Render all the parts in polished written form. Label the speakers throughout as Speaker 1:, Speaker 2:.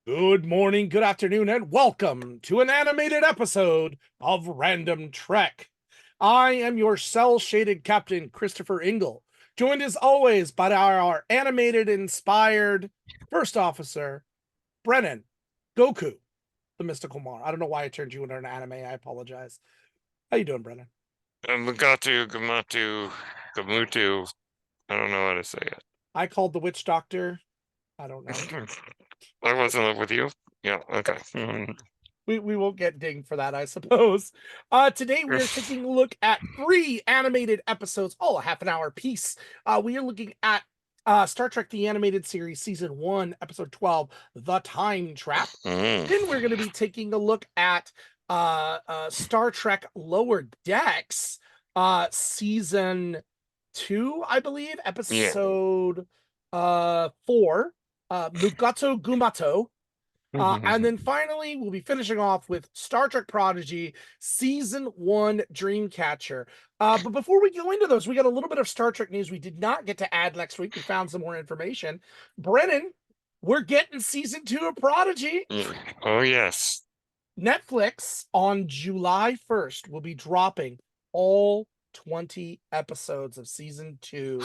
Speaker 1: Good morning, good afternoon, and welcome to an animated episode of Random Trek. I am your cell-shaded captain, Christopher Ingle, joined as always by our animated, inspired first officer, Brennan, Goku, the mystical Mar. I don't know why I turned you into an anime. I apologize. How you doing, Brennan?
Speaker 2: Mugato, Gumato, Gumato. I don't know how to say it.
Speaker 1: I called the witch doctor. I don't know.
Speaker 2: I was in love with you. Yeah, okay.
Speaker 1: We won't get dinged for that, I suppose. Today we are taking a look at 3 animated episodes, all a half an hour piece. We are looking at Star Trek the Animated Series Season 1, Episode 12, The Time Trap. Then we're going to be taking a look at Star Trek Lower Decks, Season 2, I believe,
Speaker 2: Yeah.
Speaker 1: Episode 4, Mugato Gumato. And then finally, we'll be finishing off with Star Trek Prodigy Season 1 Dreamcatcher. But before we go into those, we got a little bit of Star Trek news we did not get to add next week. We found some more information. Brennan, we're getting Season 2 of Prodigy.
Speaker 2: Oh, yes.
Speaker 1: Netflix on July 1st will be dropping all 20 episodes of Season 2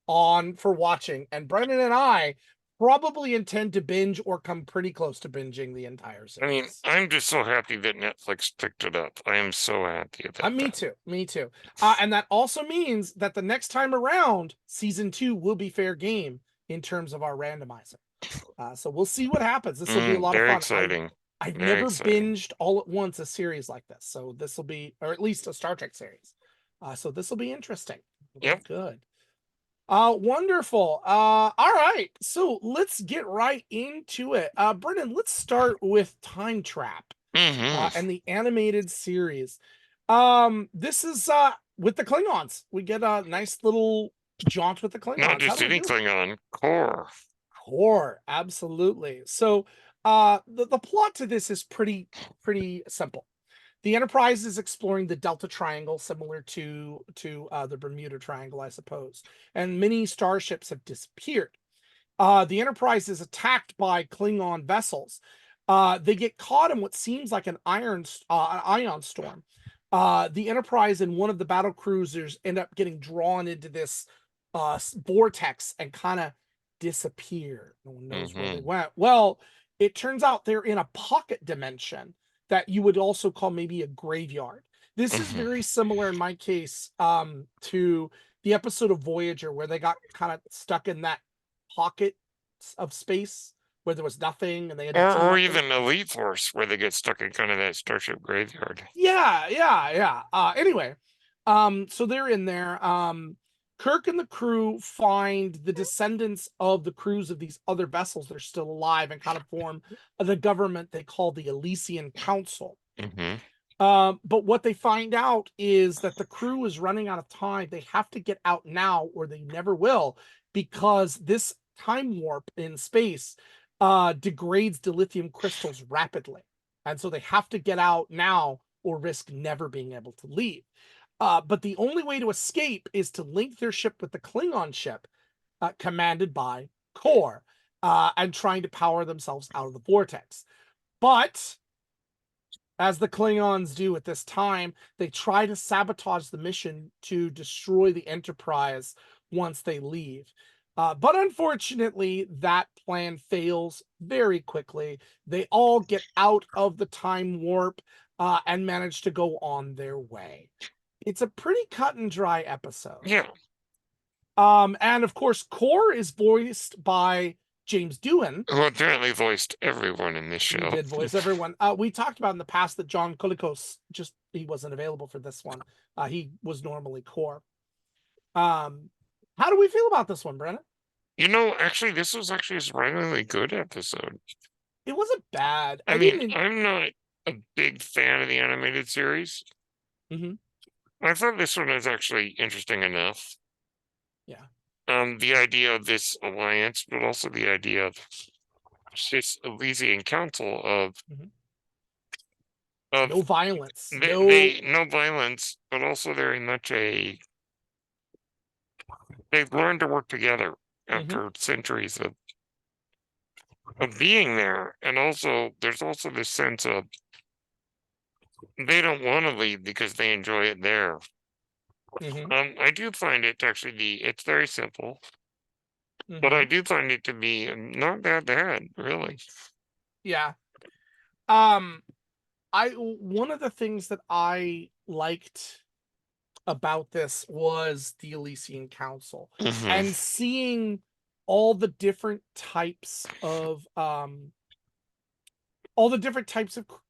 Speaker 1: on for watching. And Brennan and I probably intend to binge or come pretty close to binging the entire
Speaker 2: I mean,
Speaker 1: series.
Speaker 2: I'm just so happy that Netflix picked it up. I am so happy about
Speaker 1: Me
Speaker 2: that.
Speaker 1: too. Me too. And that also means that the next time around, Season 2 will be fair game in terms of our randomizer. So we'll see what happens. This will be a lot of
Speaker 2: Very
Speaker 1: fun.
Speaker 2: exciting.
Speaker 1: I've
Speaker 2: Very
Speaker 1: never
Speaker 2: exciting.
Speaker 1: binged all at once a series like this, so this will be, or at least a Star Trek series. So this will be interesting. It'll be
Speaker 2: Yep.
Speaker 1: good. Wonderful. All right. So let's get right into it. Brennan, let's start with Time Trap
Speaker 2: Mm-hmm.
Speaker 1: and the animated series. This is with the Klingons. We get a nice little jaunt with the
Speaker 2: Not
Speaker 1: Klingons. How
Speaker 2: just
Speaker 1: do we
Speaker 2: any
Speaker 1: feel?
Speaker 2: Klingon. Core.
Speaker 1: Core, absolutely. So the plot to this is pretty simple. The Enterprise is exploring the Delta Triangle, similar to the Bermuda Triangle, I suppose, and many starships have disappeared. The Enterprise is attacked by Klingon vessels. They get caught in what seems like an ion storm. The Enterprise and one of the battle cruisers end up getting drawn into this vortex and kind of disappear. No one knows where they
Speaker 2: Mm-hmm.
Speaker 1: went. Well, it turns out they're in a pocket dimension that you would also call maybe a graveyard. This is
Speaker 2: Mm-hmm.
Speaker 1: very similar in my case to the episode of Voyager where they got kind of stuck in that pocket of space where there was nothing and they had to team
Speaker 2: Or
Speaker 1: up with.
Speaker 2: even Elite Force, where they get stuck in kind of that starship graveyard.
Speaker 1: Yeah. Anyway, so they're in there. Kirk and the crew find the descendants of the crews of these other vessels that are still alive and kind of form the government they call the Elysian Council.
Speaker 2: Mm-hmm.
Speaker 1: But what they find out is that the crew is running out of time. They have to get out now, or they never will, because this time warp in space degrades dilithium crystals rapidly. And so they have to get out now or risk never being able to leave. But the only way to escape is to link their ship with the Klingon ship commanded by Core and trying to power themselves out of the vortex. But as the Klingons do at this time, they try to sabotage the mission to destroy the Enterprise once they leave. But unfortunately, that plan fails very quickly. They all get out of the time warp and manage to go on their way. It's a pretty cut and dry episode.
Speaker 2: Yeah.
Speaker 1: And of course, Core is voiced by James Doohan,
Speaker 2: Who apparently voiced everyone in this
Speaker 1: he
Speaker 2: show.
Speaker 1: did voice everyone. We talked about in the past that John Colicos just he wasn't available for this one. He was normally Core. How do we feel about this one, Brennan?
Speaker 2: Actually, this was actually a surprisingly good episode.
Speaker 1: It wasn't bad.
Speaker 2: I
Speaker 1: I
Speaker 2: mean,
Speaker 1: didn't.
Speaker 2: I'm not a big fan of the animated series.
Speaker 1: Mhm.
Speaker 2: I thought this one was actually interesting enough.
Speaker 1: Yeah.
Speaker 2: The idea of this alliance, but also the idea of this Elysian Council
Speaker 1: Mhm.
Speaker 2: of
Speaker 1: No violence.
Speaker 2: they
Speaker 1: No.
Speaker 2: no violence, but also very much they've learned to work together
Speaker 1: Mhm.
Speaker 2: after centuries of of being there. And also, there's also this sense of they don't want to leave because they enjoy it there.
Speaker 1: Hmm.
Speaker 2: I do find it to actually be, it's very simple, but I
Speaker 1: Hmm.
Speaker 2: do find it to be not that bad, really.
Speaker 1: Yeah. Um, one of the things that I liked about this was the Elysian Council
Speaker 2: Hmm.
Speaker 1: and seeing all the different types of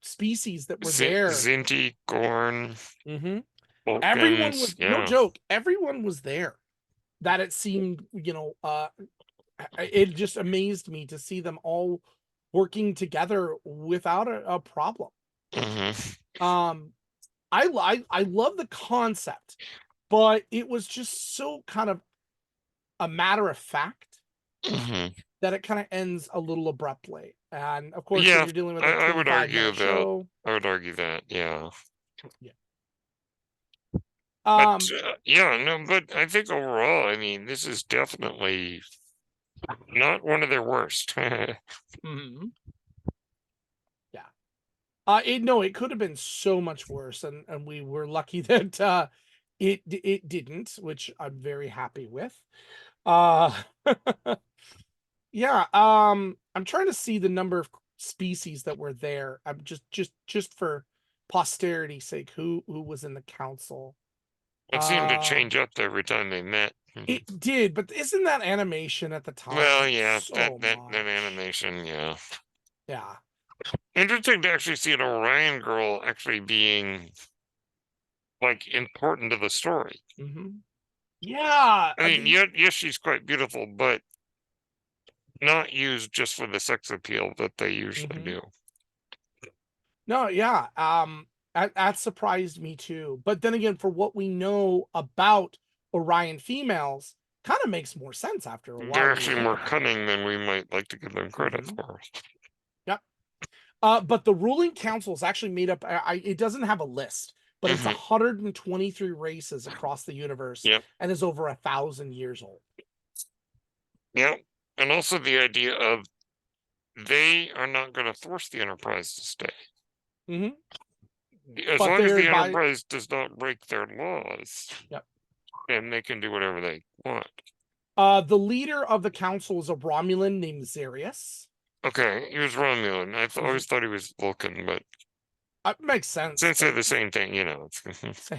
Speaker 1: species that were there.
Speaker 2: Zinti, Gorn,
Speaker 1: Hmm. Everyone
Speaker 2: Vulcans,
Speaker 1: was, no
Speaker 2: yeah.
Speaker 1: joke, everyone was there. That it seemed, it just amazed me to see them all working together without a problem.
Speaker 2: Hmm.
Speaker 1: Um, I love the concept, but it was just so kind of a matter of fact
Speaker 2: Hmm.
Speaker 1: that it kind of ends a little abruptly. And of course, when
Speaker 2: Yeah,
Speaker 1: you're dealing with a
Speaker 2: I would argue
Speaker 1: 25-minute
Speaker 2: that.
Speaker 1: show,
Speaker 2: I would argue that, yeah.
Speaker 1: yeah.
Speaker 2: But
Speaker 1: Um,
Speaker 2: yeah, no, but I think overall, I mean, this is definitely not one of their worst.
Speaker 1: mhm, yeah. It could have been so much worse, and we were lucky that it didn't, which I'm very happy with. Uh, yeah. I'm trying to see the number of species that were there. I'm just for posterity's sake, who was in the council.
Speaker 2: It seemed to
Speaker 1: Uh,
Speaker 2: change up every time they met. Mhm.
Speaker 1: it did, but isn't that animation at the
Speaker 2: Well,
Speaker 1: time
Speaker 2: yeah,
Speaker 1: so
Speaker 2: that
Speaker 1: much?
Speaker 2: animation, yeah.
Speaker 1: Yeah.
Speaker 2: Interesting to actually see an Orion girl actually being like important to the story.
Speaker 1: Hmm. Yeah.
Speaker 2: I mean, yes, she's quite beautiful, but not used just for the sex appeal that they usually
Speaker 1: Mhm.
Speaker 2: do.
Speaker 1: No, yeah. That surprised me too. But then again, for what we know about Orion females, kind of makes more sense after a while
Speaker 2: They're
Speaker 1: when you
Speaker 2: actually
Speaker 1: think
Speaker 2: more
Speaker 1: about it.
Speaker 2: cunning than we might like to give them credit
Speaker 1: Hmm.
Speaker 2: for.
Speaker 1: Yep. But the ruling council is actually made up. It doesn't have a list, but it's
Speaker 2: Hmm.
Speaker 1: 123 races across the universe
Speaker 2: Yep.
Speaker 1: and is over 1,000 years old.
Speaker 2: Yep. And also the idea of they are not going to force the Enterprise to stay.
Speaker 1: Hmm.
Speaker 2: As
Speaker 1: But
Speaker 2: long as
Speaker 1: they're
Speaker 2: the
Speaker 1: advised.
Speaker 2: Enterprise does not break their laws,
Speaker 1: Yep.
Speaker 2: then they can do whatever they want.
Speaker 1: The leader of the council is a Romulan named Zarius.
Speaker 2: Okay, he was Romulan.
Speaker 1: Mhm.
Speaker 2: Always thought he was Vulcan, but
Speaker 1: Makes sense.
Speaker 2: since they're the same thing, you know. It's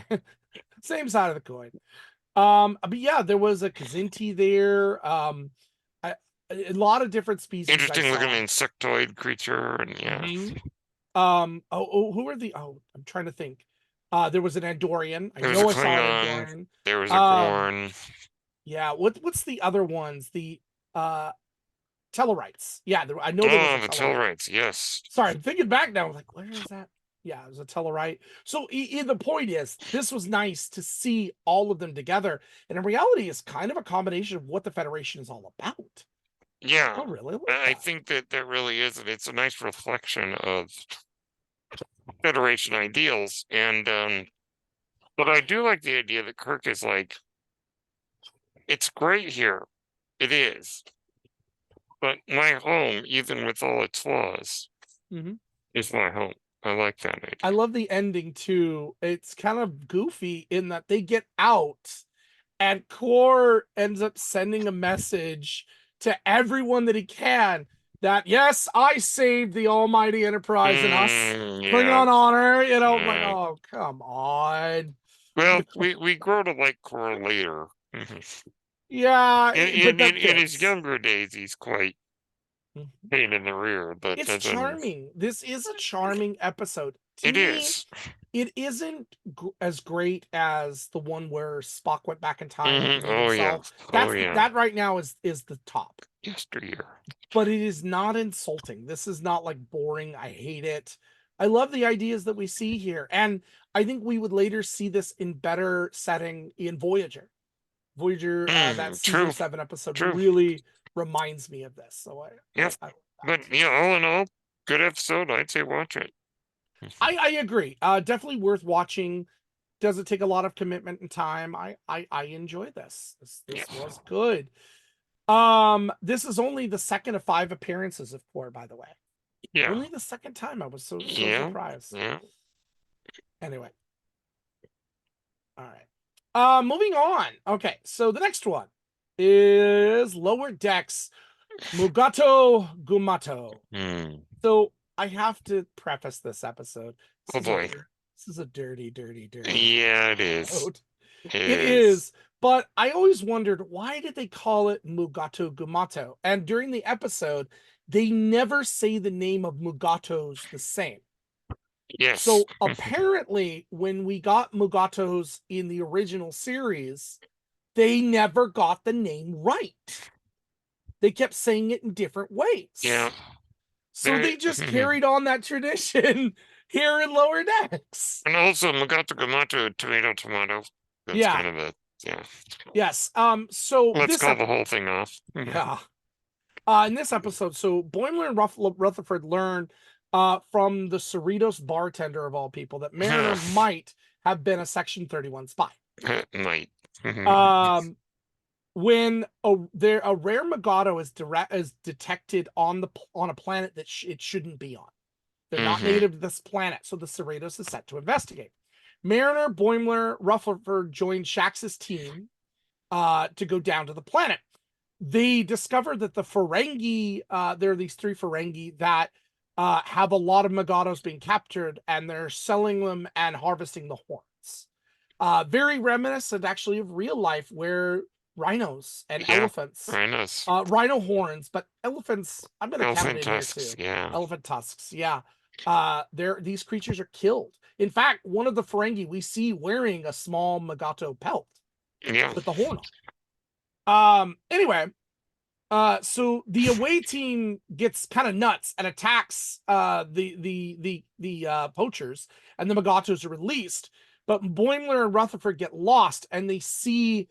Speaker 1: Same side of the coin. But yeah, there was a Kazinti there. I, a lot of different species I
Speaker 2: interesting looking
Speaker 1: saw.
Speaker 2: insectoid creature, and yeah,
Speaker 1: Hmm. Who are the? Oh, I'm trying to think. There was an Andorian. I
Speaker 2: there was a
Speaker 1: know I saw an
Speaker 2: Klingon,
Speaker 1: Andorian.
Speaker 2: there was a
Speaker 1: Um,
Speaker 2: Gorn.
Speaker 1: yeah. What's the other ones? The uh Tellarites. Yeah, I know there was
Speaker 2: Oh,
Speaker 1: a
Speaker 2: the
Speaker 1: Tellarite.
Speaker 2: Tellarites, yes.
Speaker 1: Sorry, I'm thinking back now. I'm like, where is that? Yeah, it was a Tellarite. So the point is, this was nice to see all of them together. And in reality, it's kind of a combination of what the Federation is all about.
Speaker 2: Yeah,
Speaker 1: I really like
Speaker 2: I
Speaker 1: that.
Speaker 2: think that that really is it. It's a nice reflection of Federation ideals, and but I do like the idea that Kirk is like, it's great here. It is. But my home, even with all its flaws,
Speaker 1: Hmm.
Speaker 2: is my home. I like that
Speaker 1: I
Speaker 2: idea.
Speaker 1: love the ending too. It's kind of goofy in that they get out and Core ends up sending a message to everyone that he can that yes, I saved the Almighty Enterprise and us
Speaker 2: Yeah.
Speaker 1: Klingon honor. I'm like,
Speaker 2: Uh,
Speaker 1: oh come on.
Speaker 2: well, we grow to like Cora later.
Speaker 1: Yeah, but that
Speaker 2: In his
Speaker 1: fits.
Speaker 2: younger days, he's quite pain in the rear, but
Speaker 1: It's
Speaker 2: doesn't.
Speaker 1: charming. This is a charming episode. To
Speaker 2: It
Speaker 1: me,
Speaker 2: is.
Speaker 1: it isn't as great as the one where Spock went back in time and redeemed
Speaker 2: Oh yeah.
Speaker 1: himself.
Speaker 2: Oh yeah.
Speaker 1: That right now is the top.
Speaker 2: Yesteryear.
Speaker 1: But it is not insulting. This is not like boring. I hate it. I love the ideas that we see here. And I think we would later see this in better setting in Voyager. Voyager, that Caesar
Speaker 2: True.
Speaker 1: 7 episode
Speaker 2: True.
Speaker 1: really reminds me of this. So
Speaker 2: Yep.
Speaker 1: I like
Speaker 2: But
Speaker 1: that.
Speaker 2: yeah, all in all, good episode. I'd say watch it.
Speaker 1: I agree. Definitely worth watching. Doesn't take a lot of commitment and time. I enjoy this. This
Speaker 2: Yeah.
Speaker 1: was good. This is only the second of 5 appearances of Core, by the way.
Speaker 2: Yeah.
Speaker 1: Only the second time. I was so
Speaker 2: Yeah.
Speaker 1: surprised.
Speaker 2: Yeah.
Speaker 1: Anyway. All right. Moving on. Okay, so the next one is Lower Decks Mugato Gumato.
Speaker 2: Hmm.
Speaker 1: So I have to preface this episode.
Speaker 2: Oh boy.
Speaker 1: This is a dirty, dirty, dirty
Speaker 2: Yeah, it is.
Speaker 1: episode.
Speaker 2: It
Speaker 1: It
Speaker 2: is.
Speaker 1: is, but I always wondered, why did they call it Mugato Gumato? And during the episode, they never say the name of Mugatos the same.
Speaker 2: Yes.
Speaker 1: So apparently, when we got Mugatos in the original series, they never got the name right. They kept saying it in different ways.
Speaker 2: Yeah.
Speaker 1: So they just carried on that tradition here in Lower Decks.
Speaker 2: And also Mugato Gumato, tomato. That's
Speaker 1: Yeah.
Speaker 2: kind of a yeah.
Speaker 1: Yes. So
Speaker 2: Let's call the whole thing off.
Speaker 1: Yeah. In this episode, so Boimler and Rutherford learn from the Cerritos bartender of all people that Mariner might have been a Section 31 spy.
Speaker 2: Might.
Speaker 1: When a rare Mugato is detected on a planet that it shouldn't be on. They're not native to this planet, so the Cerritos is set to investigate. Mariner, Boimler, Rutherford join Shax's team to go down to the planet. They discover that the Ferengi, there are these 3 Ferengi that have a lot of Mugatos being captured, and they're selling them and harvesting the horns. Very reminiscent, actually, of real life, where rhinos and elephants, rhino horns, but elephants, I'm going to count it in here too.
Speaker 2: Yeah.
Speaker 1: Elephant tusks, yeah. These creatures are killed. In fact, one of the Ferengi we see wearing a small Mugato pelt with the horn on. Anyway, so the away team gets kind of nuts and attacks the poachers, and the Mugatos are released. But Boimler and Rutherford get lost, and they see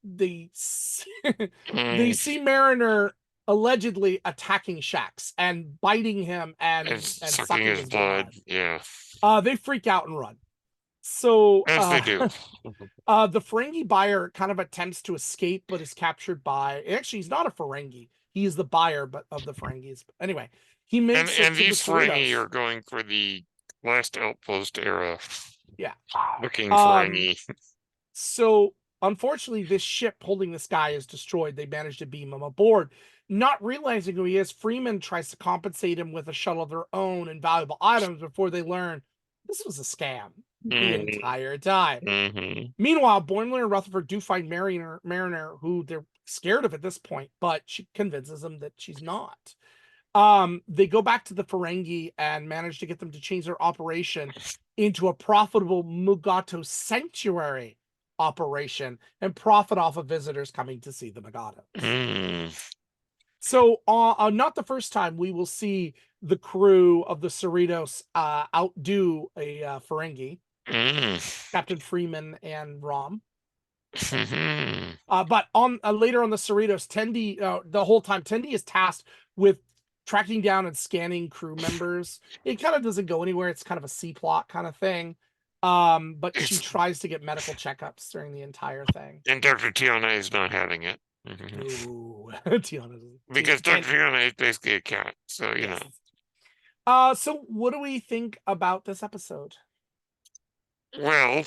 Speaker 1: they see Mariner allegedly attacking Shax and biting him and sucking his blood.
Speaker 2: Yeah.
Speaker 1: They freak out and run. So
Speaker 2: as they do.
Speaker 1: The Ferengi buyer kind of attempts to escape, but is captured by. Actually, he's not a Ferengi. He is the buyer, but of the Ferengis. But anyway, he makes
Speaker 2: and
Speaker 1: it to
Speaker 2: these
Speaker 1: the
Speaker 2: Ferengi
Speaker 1: Cerritos.
Speaker 2: are going for the last outpost era.
Speaker 1: Yeah,
Speaker 2: looking Ferengi.
Speaker 1: So unfortunately, this ship holding this guy is destroyed. They manage to beam him aboard. Not realizing who he is, Freeman tries to compensate him with a shuttle of their own and valuable items before they learn this was a scam the entire time. Meanwhile, Boimler and Rutherford do find Mariner, who they're scared of at this point, but she convinces them that she's not. They go back to the Ferengi and manage to get them to change their operation into a profitable Mugato sanctuary operation and profit off of visitors coming to see the Mugato. So, not the first time we will see the crew of the Cerritos outdo a Ferengi, Captain Freeman and Rom. But on later on the Cerritos, Tendi, the whole time, Tendi is tasked with tracking down and scanning crew members. It kind of doesn't go anywhere. It's kind of a C plot kind of thing. But she tries to get medical checkups during the entire thing.
Speaker 2: And Dr. Tiana is not having it.
Speaker 1: Ooh, Tiana.
Speaker 2: Because Dr. Tiana is basically a cat, so you
Speaker 1: know. So what do we think about this episode?
Speaker 2: Well,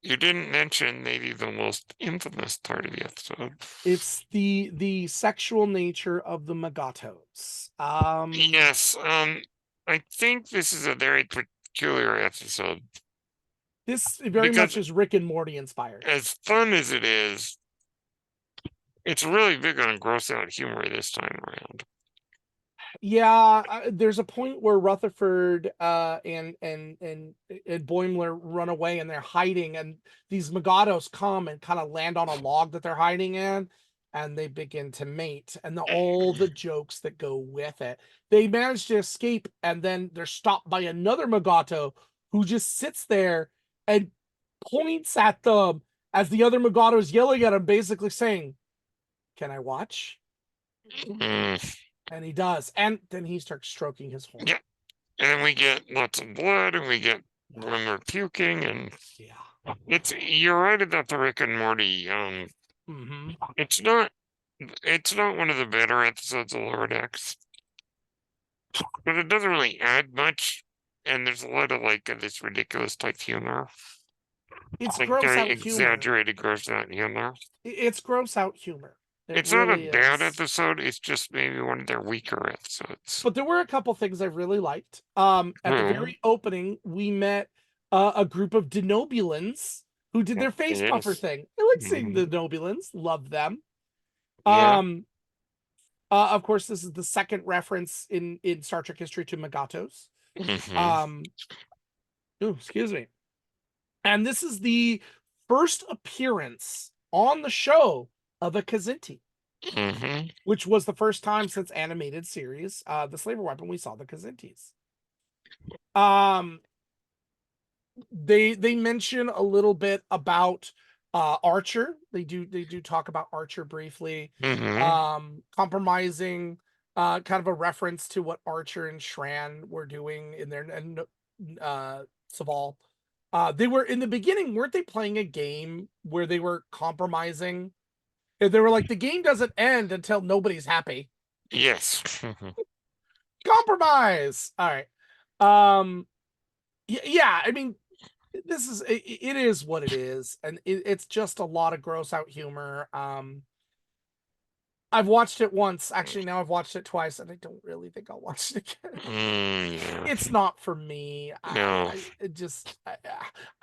Speaker 2: you didn't mention maybe the most infamous part of the episode.
Speaker 1: It's the sexual nature of the Mugatos.
Speaker 2: Yes. I think this is a very peculiar episode.
Speaker 1: This very much is Rick and Morty inspired.
Speaker 2: As fun as it is, it's really big on gross out humor this time around.
Speaker 1: Yeah, there's a point where Rutherford and Boimler run away and they're hiding, and these Mugatos come and kind of land on a log that they're hiding in, and they begin to mate, and all the jokes that go with it. They manage to escape, and then they're stopped by another Mugato who just sits there and points at them as the other Mugato is yelling at him, basically saying, "Can I watch?" And he does. And then he starts stroking his horn.
Speaker 2: Yeah. And we get lots of blood, and we get when they're puking, and you're right about the Rick and Morty. It's not it's not one of the better episodes of Lower Decks, but it doesn't really add much, and there's a lot of like this ridiculous type humor,
Speaker 1: It's
Speaker 2: like
Speaker 1: gross
Speaker 2: very
Speaker 1: out humor.
Speaker 2: exaggerated, gross out humor.
Speaker 1: It's gross out humor. It
Speaker 2: It's not a
Speaker 1: really
Speaker 2: bad
Speaker 1: is.
Speaker 2: episode. It's just maybe one of their weaker episodes.
Speaker 1: But there were a couple things I really liked. At the
Speaker 2: Hmm.
Speaker 1: very opening, we met a group of denobulans who did their face puffer
Speaker 2: Yes.
Speaker 1: thing. I like seeing the
Speaker 2: Hmm.
Speaker 1: denobulans. Love them.
Speaker 2: Yeah.
Speaker 1: Um, of course, this is the second reference in Star Trek history to Mugatos.
Speaker 2: Hmm.
Speaker 1: Um, excuse me. And this is the first appearance on the show of a Kazinti,
Speaker 2: Hmm.
Speaker 1: which was the first time since animated series, the Slaver Weapon, we saw the Kazintis. Um, they mention a little bit about Archer. They do talk about Archer briefly.
Speaker 2: Hmm.
Speaker 1: Compromising, kind of a reference to what Archer and Shran were doing in their Saval. They were in the beginning, weren't they playing a game where they were compromising? They were like, the game doesn't end until nobody's happy.
Speaker 2: Yes.
Speaker 1: Compromise. All right. Um, yeah, I mean, it is what it is, and it's just a lot of gross out humor. I've watched it once. Actually, now I've watched it twice, and I don't really think I'll watch it again.
Speaker 2: Yeah.
Speaker 1: It's not for me.
Speaker 2: No.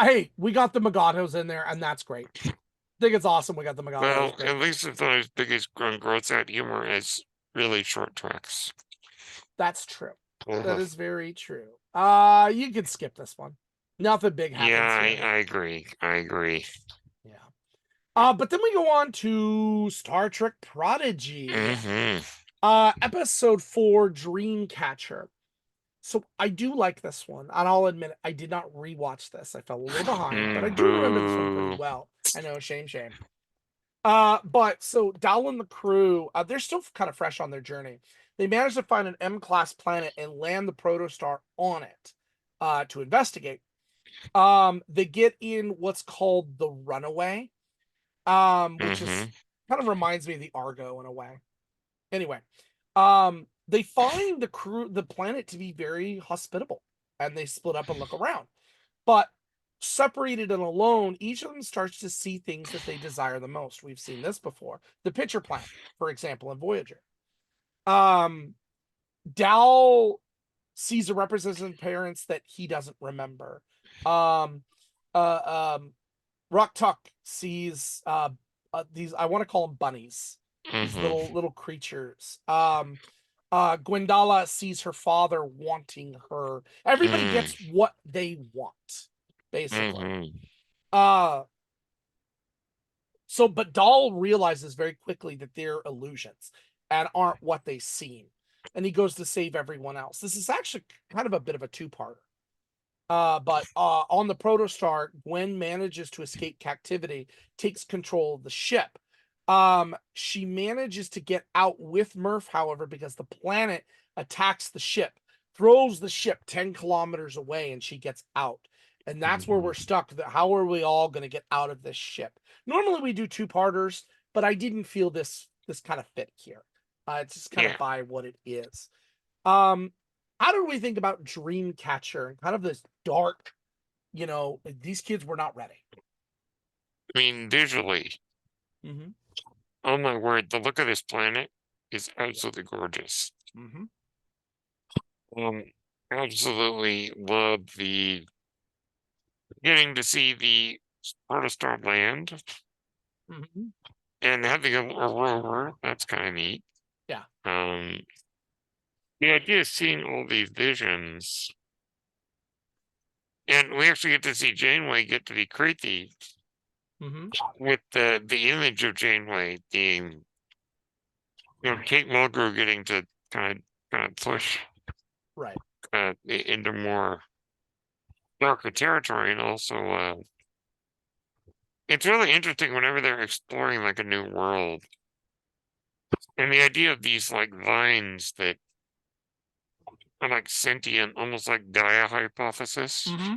Speaker 1: Hey, we got the Mugatos in there, and that's great. I think it's awesome. We got the Mugatos.
Speaker 2: Well,
Speaker 1: Great.
Speaker 2: at least it's not as big as gross out humor as really short tracks.
Speaker 1: That's true. That
Speaker 2: Uh-huh.
Speaker 1: is very true. You could skip this one. Nothing big
Speaker 2: Yeah,
Speaker 1: happens here.
Speaker 2: I agree. I agree.
Speaker 1: Yeah. But then we go on to Star Trek Prodigy.
Speaker 2: Hmm.
Speaker 1: Episode 4, Dreamcatcher. So I do like this one, and I'll admit it, I did not rewatch this. I fell a little behind, but I do remember this one pretty
Speaker 2: Boo.
Speaker 1: well. I know, shame. But so Dal and the crew, they're still kind of fresh on their journey. They managed to find an M-class planet and land the Protostar on it, to investigate. They get in what's called the Runaway, which is
Speaker 2: Hmm.
Speaker 1: kind of reminds me of the Argo in a way. Anyway, they find the planet to be very hospitable, and they split up and look around. But separated and alone, each of them starts to see things that they desire the most. We've seen this before. The pitcher plant, for example, in Voyager. Um, Dal sees a representation parents that he doesn't remember. Um, um, Tuck sees these, I want to call them bunnies, these
Speaker 2: Hmm.
Speaker 1: little creatures. Gwendala sees her father wanting her. Everybody
Speaker 2: Mm.
Speaker 1: gets what they want, basically.
Speaker 2: Hmm.
Speaker 1: Uh but Dahl realizes very quickly that they're illusions and aren't what they seem. And he goes to save everyone else. This is actually kind of a bit of a two-parter. But on the Protostar, Gwen manages to escape captivity, takes control of the ship. She manages to get out with Murph, however, because the planet attacks the ship, throws the ship 10 kilometers away, and she gets out. And that's where we're stuck. How are we all going to get out of this ship? Normally we do two-parters, but I didn't feel this kind of fit here. It's just kind
Speaker 2: Yeah.
Speaker 1: of by what it is. Um, how do we think about Dreamcatcher and kind of this dark, these kids were not ready.
Speaker 2: I mean, visually,
Speaker 1: Mm-hmm.
Speaker 2: oh my word, the look of this planet is absolutely gorgeous.
Speaker 1: Mm-hmm.
Speaker 2: Um, Absolutely love the getting to see the Protostar land
Speaker 1: Mm-hmm.
Speaker 2: and having a rover. That's kind of neat.
Speaker 1: Yeah.
Speaker 2: Um, the idea of seeing all these visions, and we actually get to see Janeway get to be creepy
Speaker 1: Mm-hmm.
Speaker 2: with the image of Janeway being, Kate Mulgrew getting to kind of push
Speaker 1: Right.
Speaker 2: into more darker territory, and also it's really interesting whenever they're exploring like a new world, and the idea of these like vines that are like sentient, almost like Gaia hypothesis.
Speaker 1: Mm-hmm.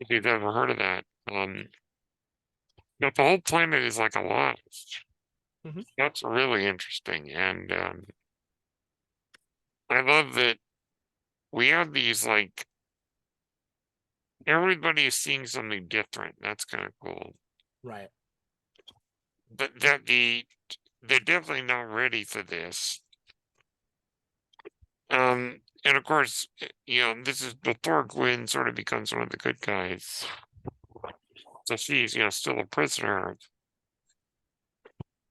Speaker 2: If you've ever heard of that, the whole planet is like alive. That's really interesting. And I love that we have these, like, everybody is seeing something different. That's kind of cool.
Speaker 1: Right.
Speaker 2: But that they're definitely not ready for this. And of course, this is before Gwen sort of becomes one of the good guys. So she's, still a prisoner.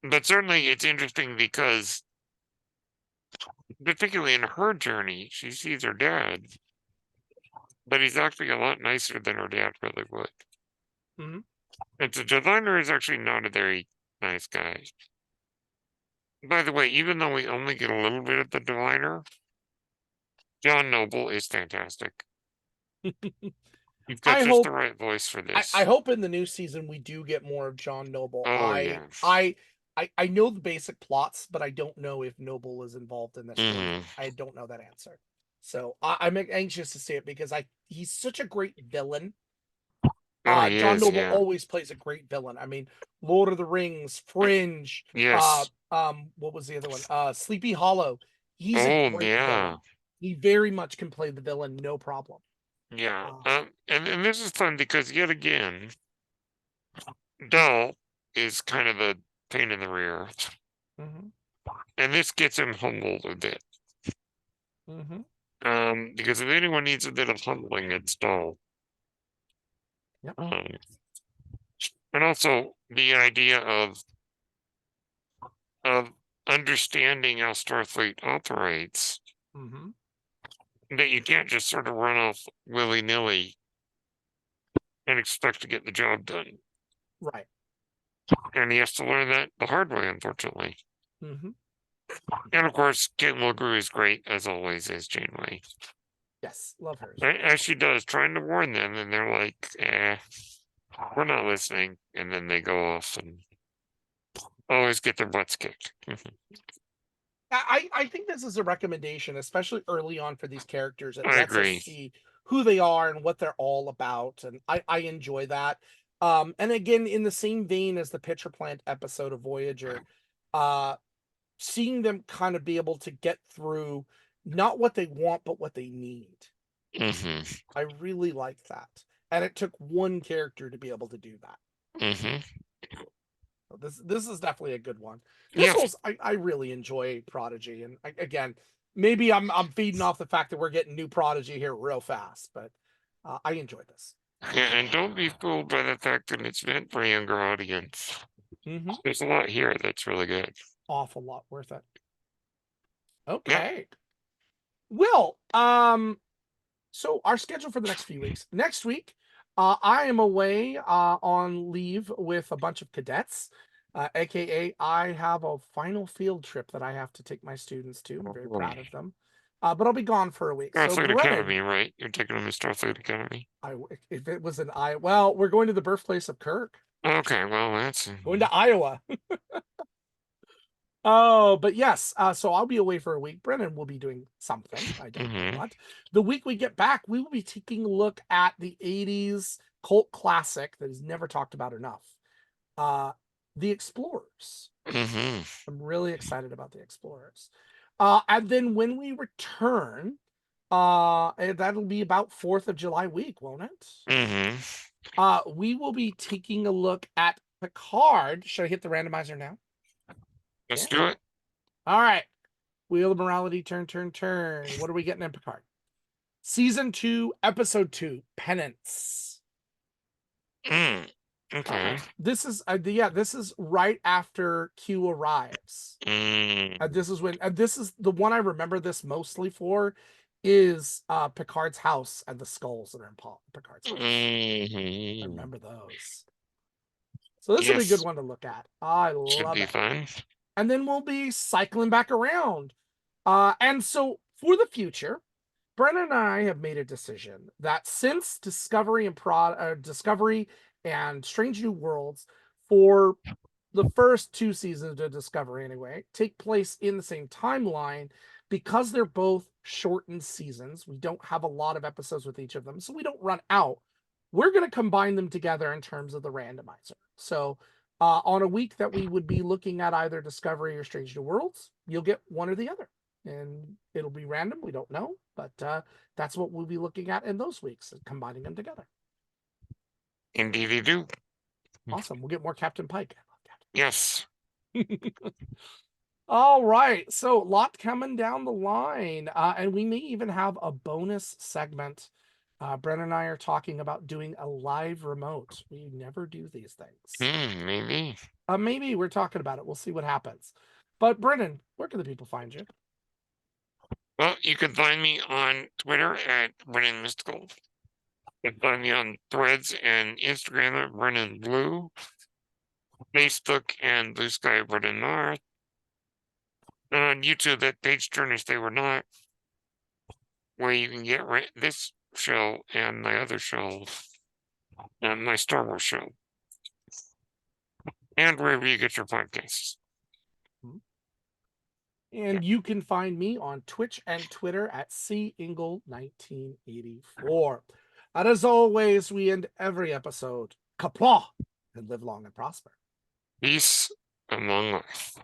Speaker 2: But certainly it's interesting because, particularly in her journey, she sees her dad, but he's actually a lot nicer than her dad really would.
Speaker 1: Mm-hmm.
Speaker 2: And the diviner is actually not a very nice guy. By the way, even though we only get a little bit of the diviner, John Noble is fantastic. You've got
Speaker 1: I
Speaker 2: just
Speaker 1: hope
Speaker 2: the right voice for
Speaker 1: I
Speaker 2: this.
Speaker 1: hope in the new season we do get more of John Noble.
Speaker 2: Oh
Speaker 1: I
Speaker 2: yeah.
Speaker 1: I I know the basic plots, but I don't know if Noble is involved in this or
Speaker 2: Hmm.
Speaker 1: not. I don't know that answer. So I'm anxious to see it because he's such a great villain.
Speaker 2: Oh, he
Speaker 1: John
Speaker 2: is.
Speaker 1: Noble
Speaker 2: Yeah.
Speaker 1: always plays a great villain. I mean, Lord of the Rings, Fringe,
Speaker 2: Yes.
Speaker 1: what was the other one? Sleepy Hollow. He's a
Speaker 2: Oh
Speaker 1: great
Speaker 2: yeah.
Speaker 1: villain. He very much can play the villain, no problem.
Speaker 2: Yeah.
Speaker 1: Uh,
Speaker 2: And this is fun because yet again, Dull is kind of a pain in the rear,
Speaker 1: mhm,
Speaker 2: and this gets him humbled a bit.
Speaker 1: mhm.
Speaker 2: Because if anyone needs a bit of humbling, it's Dull.
Speaker 1: Yep.
Speaker 2: And also the idea of understanding how Starfleet operates,
Speaker 1: Mhm.
Speaker 2: that you can't just sort of run off willy-nilly and expect to get the job done.
Speaker 1: Right.
Speaker 2: And he has to learn that the hard way, unfortunately.
Speaker 1: Mhm.
Speaker 2: And of course, Kate Mulgrew is great, as always, as Janeway.
Speaker 1: Yes, love her as well.
Speaker 2: As she does, trying to warn them, and they're like, we're not listening. And then they go off and always get their butts kicked.
Speaker 1: I think this is a recommendation, especially early on for these characters. It
Speaker 2: I
Speaker 1: lets us
Speaker 2: agree.
Speaker 1: see who they are and what they're all about, and I enjoy that. And again, in the same vein as the Pitcher Plant episode of Voyager, uh, seeing them kind of be able to get through not what they want but what they need.
Speaker 2: Hmm.
Speaker 1: I really like that, and it took one character to be able to do that.
Speaker 2: Hmm.
Speaker 1: So this is definitely a good one. This
Speaker 2: Yeah.
Speaker 1: was I really enjoy Prodigy, and again, maybe I'm feeding off the fact that we're getting new Prodigy here real fast, but I enjoy this.
Speaker 2: And don't be fooled by the fact that it's meant for a younger audience.
Speaker 1: Mm-hmm.
Speaker 2: There's a lot here that's really good.
Speaker 1: Awful lot worth it.
Speaker 2: Yep.
Speaker 1: Okay. Well, so our schedule for the next few weeks. Next week, I am away on leave with a bunch of cadets. AKA, I have a final field trip that I have to take my students to. I'm very proud of them. But I'll be gone for a week. So,
Speaker 2: Starfleet
Speaker 1: Brennan,
Speaker 2: Academy, right? You're taking them to Starfleet Academy.
Speaker 1: if it was well, we're going to the birthplace of Kirk,
Speaker 2: Okay, well, that's.
Speaker 1: going to Iowa. Oh, but yes. So I'll be away for a week. Brennan will be doing something. I don't know
Speaker 2: Hmm.
Speaker 1: what. The week we get back, we will be taking a look at the 80s cult classic that is never talked about enough. The Explorers.
Speaker 2: Hmm.
Speaker 1: I'm really excited about the Explorers. And then when we return, that'll be about 4th of July week, won't it?
Speaker 2: Hmm.
Speaker 1: We will be taking a look at Picard. Should I hit the randomizer now?
Speaker 2: Let's
Speaker 1: Yeah.
Speaker 2: do it.
Speaker 1: All right. Wheel of Morality, turn. What are we getting in Picard? Season 2, Episode 2, Penance.
Speaker 2: Okay.
Speaker 1: This is this is right after Q arrives. This is when this is the one I remember this mostly for is Picard's house and the skulls that are in Picard's house. I
Speaker 2: Hmm.
Speaker 1: remember those. So this will be a good
Speaker 2: Yes.
Speaker 1: one to look at. I
Speaker 2: Should
Speaker 1: love
Speaker 2: be
Speaker 1: it.
Speaker 2: fun.
Speaker 1: And then we'll be cycling back around. And so for the future, Brennan and I have made a decision that since Discovery and Strange New Worlds, for the first 2 seasons of Discovery anyway, take place in the same timeline, because they're both shortened seasons. We don't have a lot of episodes with each of them, so we don't run out. We're going to combine them together in terms of the randomizer. So On a week that we would be looking at either Discovery or Strange New Worlds, you'll get one or the other. And it'll be random, we don't know, but that's what we'll be looking at in those weeks and combining them together.
Speaker 2: Indeed, you do.
Speaker 1: Awesome. We'll get more Captain Pike. I love Captain
Speaker 2: Yes.
Speaker 1: All right, so a lot coming down the line, and we may even have a bonus segment. Brent and I are talking about doing a live remote. We never do these things.
Speaker 2: Maybe.
Speaker 1: Maybe we're talking about it. We'll see what happens. But Brennan, where can the people find you?
Speaker 2: Well, you can find me on Twitter at Brennan Mystical. You can find me on Threads and Instagram at Brennan Blue. Facebook and Blue Sky Brennan North. And on YouTube at Page Turners They Were Not, where you can get this show and my other show and my Star Wars show. And wherever you get your podcasts.
Speaker 1: And you can find me on Twitch and Twitter at Ingle1984. And as always, we end every episode. Kapla! And live long and prosper.
Speaker 2: Peace among us.